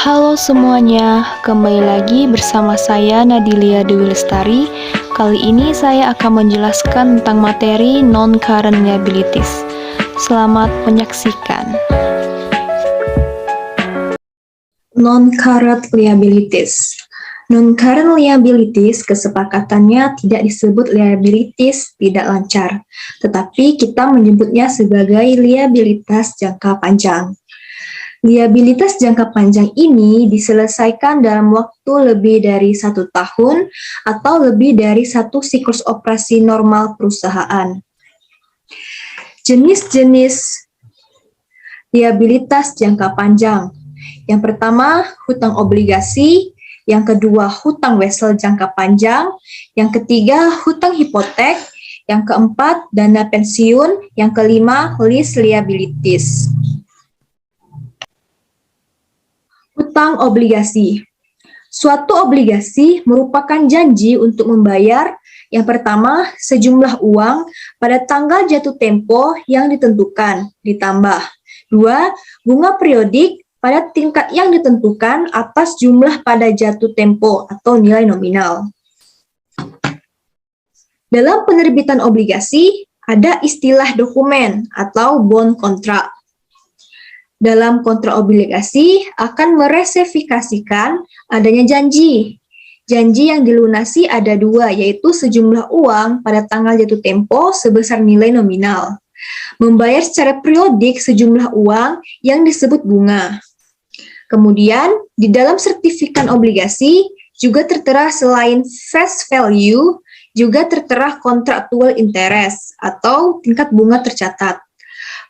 Halo semuanya, kembali lagi bersama saya Nadilia Dewi Lestari. Kali ini saya akan menjelaskan tentang materi non-current liabilities. Selamat menyaksikan. Non-current liabilities. Non-current liabilities kesepakatannya tidak disebut liabilities tidak lancar, tetapi kita menyebutnya sebagai liabilitas jangka panjang. Liabilitas jangka panjang ini diselesaikan dalam waktu lebih dari 1 tahun atau lebih dari 1 siklus operasi normal perusahaan. Jenis-jenis liabilitas jangka panjang. Yang pertama, hutang obligasi. Yang kedua, hutang wesel jangka panjang. Yang ketiga, hutang hipotek. Yang keempat, dana pensiun. Yang kelima, lease liabilities. Hutang obligasi. Suatu obligasi merupakan janji untuk membayar yang pertama sejumlah uang pada tanggal jatuh tempo yang ditentukan, ditambah 2. Bunga periodik pada tingkat yang ditentukan atas jumlah pada jatuh tempo atau nilai nominal. Dalam penerbitan obligasi, ada istilah dokumen atau bond kontrak. Dalam kontrak obligasi akan mereservifikasikan adanya janji. Janji yang dilunasi ada 2, yaitu sejumlah uang pada tanggal jatuh tempo sebesar nilai nominal. Membayar secara periodik sejumlah uang yang disebut bunga. Kemudian, di dalam sertifikat obligasi juga tertera selain face value, juga tertera contractual interest atau tingkat bunga tercatat.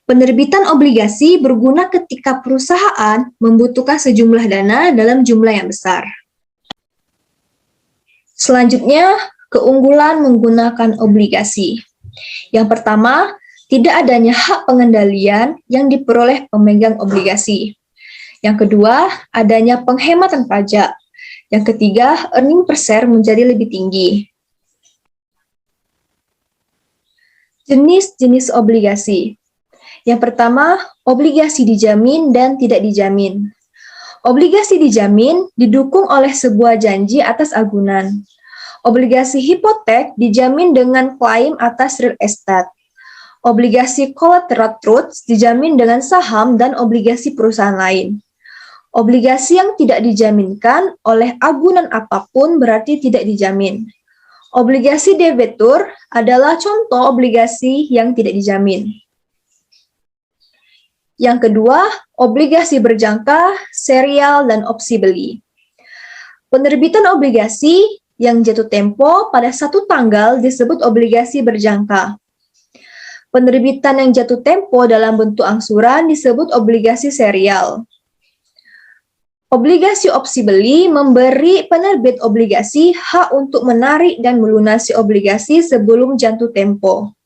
Penerbitan obligasi berguna ketika perusahaan membutuhkan sejumlah dana dalam jumlah yang besar. Selanjutnya, keunggulan menggunakan obligasi. Yang pertama, tidak adanya hak pengendalian yang diperoleh pemegang obligasi. Yang kedua, adanya penghematan pajak. Yang ketiga, earning per share menjadi lebih tinggi. Jenis-jenis obligasi. Yang pertama, obligasi dijamin dan tidak dijamin. Obligasi dijamin didukung oleh sebuah janji atas agunan. Obligasi hipotek dijamin dengan klaim atas real estate. Obligasi collateral trusts dijamin dengan saham dan obligasi perusahaan lain. Obligasi yang tidak dijaminkan oleh agunan apapun berarti tidak dijamin. Obligasi debetur adalah contoh obligasi yang tidak dijamin. Yang kedua, obligasi berjangka, serial, dan opsi beli. Penerbitan obligasi yang jatuh tempo pada 1 tanggal disebut obligasi berjangka. Penerbitan yang jatuh tempo dalam bentuk angsuran disebut obligasi serial. Obligasi opsi beli memberi penerbit obligasi hak untuk menarik dan melunasi obligasi sebelum jatuh tempo.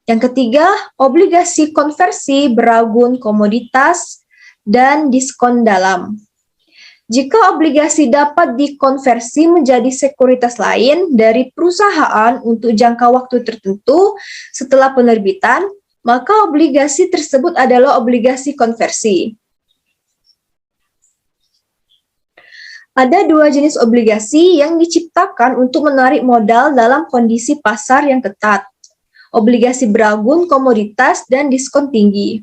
Yang ketiga, obligasi konversi beragun komoditas dan diskon dalam. Jika obligasi dapat dikonversi menjadi sekuritas lain dari perusahaan untuk jangka waktu tertentu setelah penerbitan, maka obligasi tersebut adalah obligasi konversi. Ada 2 jenis obligasi yang diciptakan untuk menarik modal dalam kondisi pasar yang ketat. Obligasi beragun komoditas dan diskon tinggi.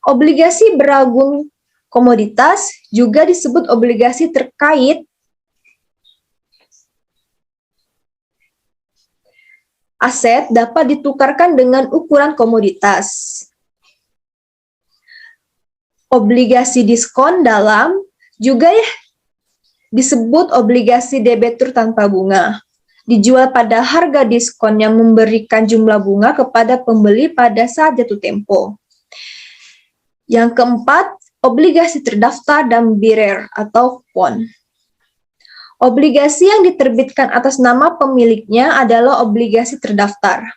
Obligasi beragun komoditas juga disebut obligasi terkait aset dapat ditukarkan dengan ukuran komoditas. Obligasi diskon dalam juga disebut obligasi debetur tanpa bunga. Dijual pada harga diskon yang memberikan jumlah bunga kepada pembeli pada saat jatuh tempo. Yang keempat, obligasi terdaftar dan bearer atau coupon. Obligasi yang diterbitkan atas nama pemiliknya adalah obligasi terdaftar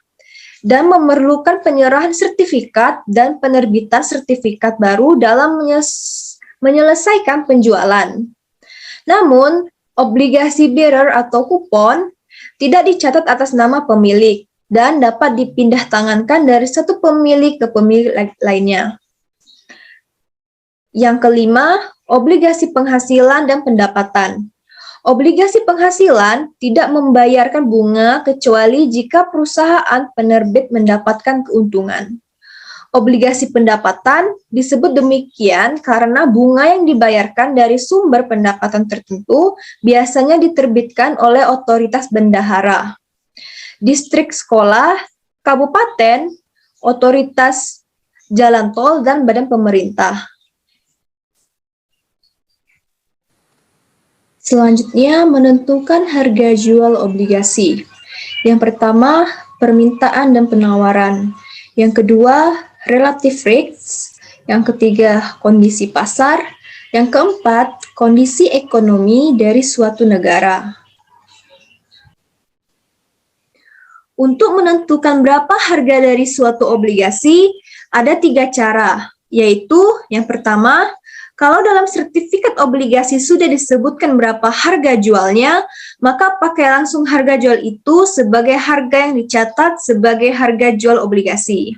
dan memerlukan penyerahan sertifikat dan penerbitan sertifikat baru dalam menyelesaikan penjualan. Namun, obligasi bearer atau kupon tidak dicatat atas nama pemilik dan dapat dipindah tangankan dari satu pemilik ke pemilik lainnya. Yang kelima, obligasi penghasilan dan pendapatan. Obligasi penghasilan tidak membayarkan bunga kecuali jika perusahaan penerbit mendapatkan keuntungan. Obligasi pendapatan disebut demikian karena bunga yang dibayarkan dari sumber pendapatan tertentu biasanya diterbitkan oleh otoritas bendahara, distrik sekolah, kabupaten, otoritas jalan tol, dan badan pemerintah. Selanjutnya, menentukan harga jual obligasi. Yang pertama, permintaan dan penawaran. Yang kedua, relative rates. Yang ketiga, kondisi pasar. Yang keempat, kondisi ekonomi dari suatu negara. Untuk menentukan berapa harga dari suatu obligasi, ada 3 cara, yaitu yang pertama, kalau dalam sertifikat obligasi sudah disebutkan berapa harga jualnya, maka pakai langsung harga jual itu sebagai harga yang dicatat sebagai harga jual obligasi.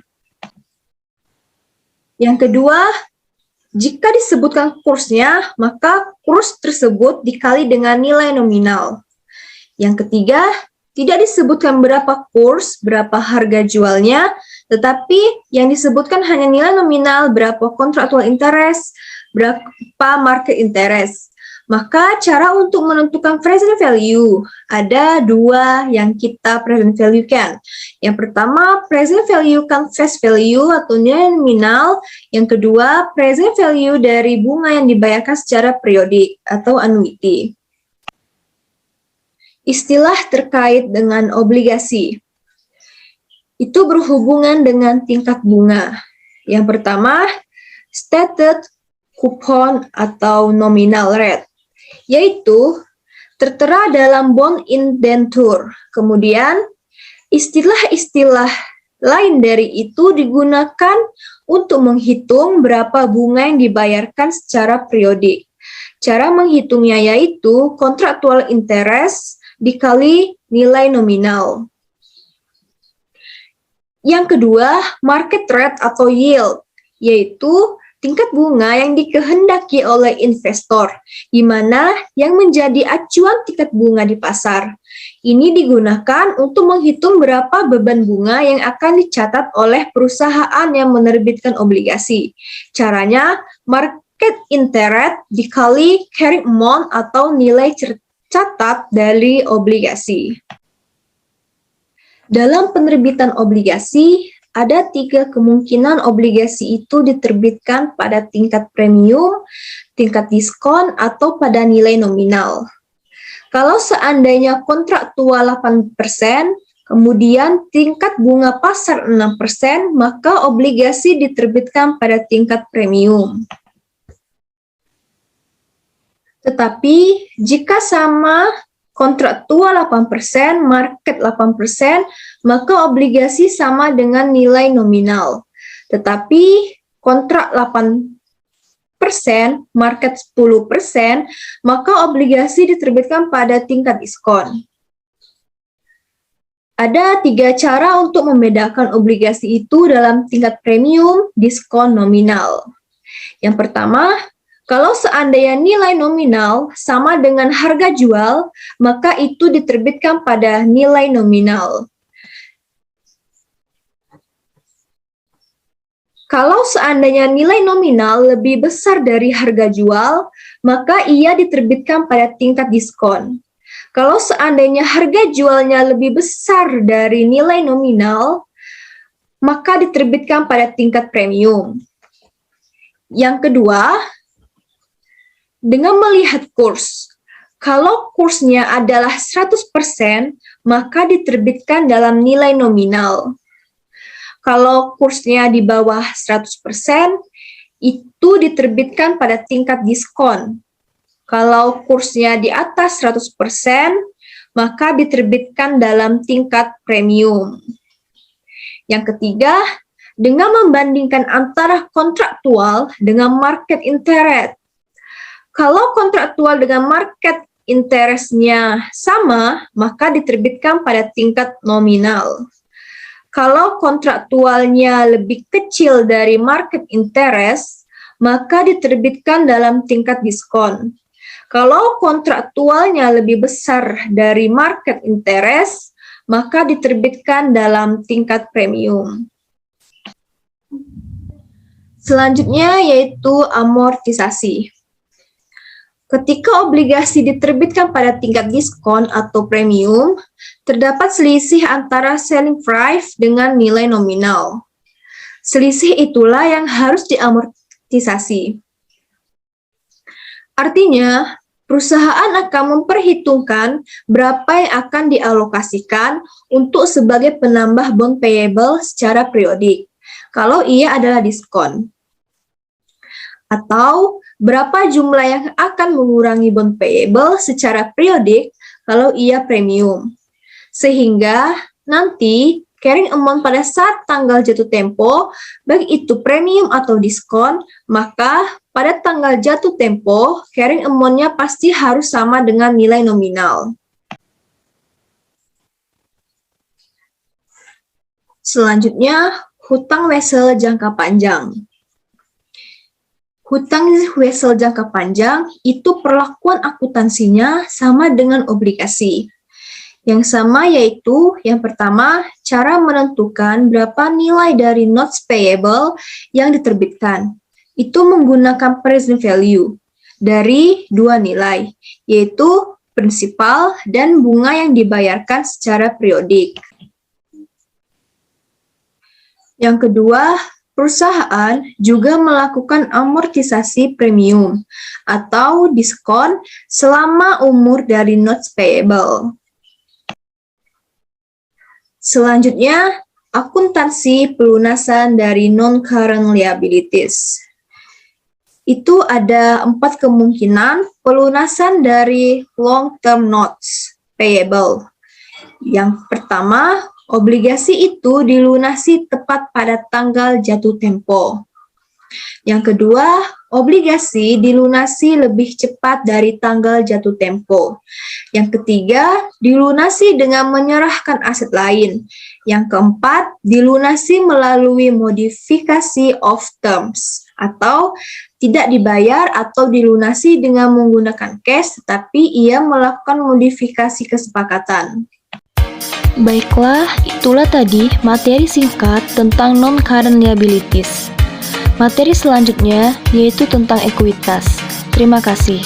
Yang kedua, jika disebutkan kursnya, maka kurs tersebut dikali dengan nilai nominal. Yang ketiga, tidak disebutkan berapa kurs, berapa harga jualnya, tetapi yang disebutkan hanya nilai nominal, berapa contractual interest, berapa market interest. Maka cara untuk menentukan present value ada 2 yang kita present value-kan. Yang pertama, present value kan face value atau nilai nominal. Yang kedua, present value dari bunga yang dibayarkan secara periodik atau annuity. Istilah terkait dengan obligasi itu berhubungan dengan tingkat bunga. Yang pertama, stated coupon atau nominal rate, yaitu tertera dalam bond indenture. Kemudian, istilah-istilah lain dari itu digunakan untuk menghitung berapa bunga yang dibayarkan secara periodik. Cara menghitungnya yaitu contractual interest dikali nilai nominal. Yang kedua, market rate atau yield, yaitu tingkat bunga yang dikehendaki oleh investor, di mana yang menjadi acuan tingkat bunga di pasar. Ini digunakan untuk menghitung berapa beban bunga yang akan dicatat oleh perusahaan yang menerbitkan obligasi. Caranya, market interest dikali carry amount atau nilai catat dari obligasi. Dalam penerbitan obligasi, ada 3 kemungkinan obligasi itu diterbitkan pada tingkat premium, tingkat diskon, atau pada nilai nominal. Kalau seandainya kontraktual 8%, kemudian tingkat bunga pasar 6%, maka obligasi diterbitkan pada tingkat premium. Tetapi, jika sama kontraktual 8%, market 8%, maka obligasi sama dengan nilai nominal. Tetapi kontrak 8%, market 10%, maka obligasi diterbitkan pada tingkat diskon. Ada 3 cara untuk membedakan obligasi itu dalam tingkat premium, diskon, nominal. Yang pertama, kalau seandainya nilai nominal sama dengan harga jual, maka itu diterbitkan pada nilai nominal. Kalau seandainya nilai nominal lebih besar dari harga jual, maka ia diterbitkan pada tingkat diskon. Kalau seandainya harga jualnya lebih besar dari nilai nominal, maka diterbitkan pada tingkat premium. Yang kedua, dengan melihat kurs. Kalau kursnya adalah 100%, maka diterbitkan dalam nilai nominal. Kalau kursnya di bawah 100%, itu diterbitkan pada tingkat diskon. Kalau kursnya di atas 100%, maka diterbitkan dalam tingkat premium. Yang ketiga, dengan membandingkan antara kontraktual dengan market interest. Kalau kontraktual dengan market interest-nya sama, maka diterbitkan pada tingkat nominal. Kalau kontraktualnya lebih kecil dari market interest, maka diterbitkan dalam tingkat diskon. Kalau kontraktualnya lebih besar dari market interest, maka diterbitkan dalam tingkat premium. Selanjutnya yaitu amortisasi. Ketika obligasi diterbitkan pada tingkat diskon atau premium, terdapat selisih antara selling price dengan nilai nominal. Selisih itulah yang harus diamortisasi. Artinya, perusahaan akan memperhitungkan berapa yang akan dialokasikan untuk sebagai penambah bond payable secara periodik, kalau ia adalah diskon. Atau berapa jumlah yang akan mengurangi bond payable secara periodik kalau ia premium. Sehingga nanti carrying amount pada saat tanggal jatuh tempo, baik itu premium atau diskon, maka pada tanggal jatuh tempo, carrying amount-nya pasti harus sama dengan nilai nominal. Selanjutnya, hutang wesel jangka panjang. Hutang wesel jangka panjang itu perlakuan akuntansinya sama dengan obligasi. Yang sama yaitu yang pertama, cara menentukan berapa nilai dari notes payable yang diterbitkan. Itu menggunakan present value dari dua nilai, yaitu prinsipal dan bunga yang dibayarkan secara periodik. Yang kedua, perusahaan juga melakukan amortisasi premium atau diskon selama umur dari notes payable. Selanjutnya, akuntansi pelunasan dari non-current liabilities. Itu ada 4 kemungkinan pelunasan dari long-term notes payable. Yang pertama, obligasi itu dilunasi tepat pada tanggal jatuh tempo. Yang kedua, obligasi dilunasi lebih cepat dari tanggal jatuh tempo. Yang ketiga, dilunasi dengan menyerahkan aset lain. Yang keempat, dilunasi melalui modifikasi of terms atau tidak dibayar atau dilunasi dengan menggunakan cash, tetapi ia melakukan modifikasi kesepakatan. Baiklah, itulah tadi materi singkat tentang non-current liabilities. Materi selanjutnya yaitu tentang ekuitas. Terima kasih.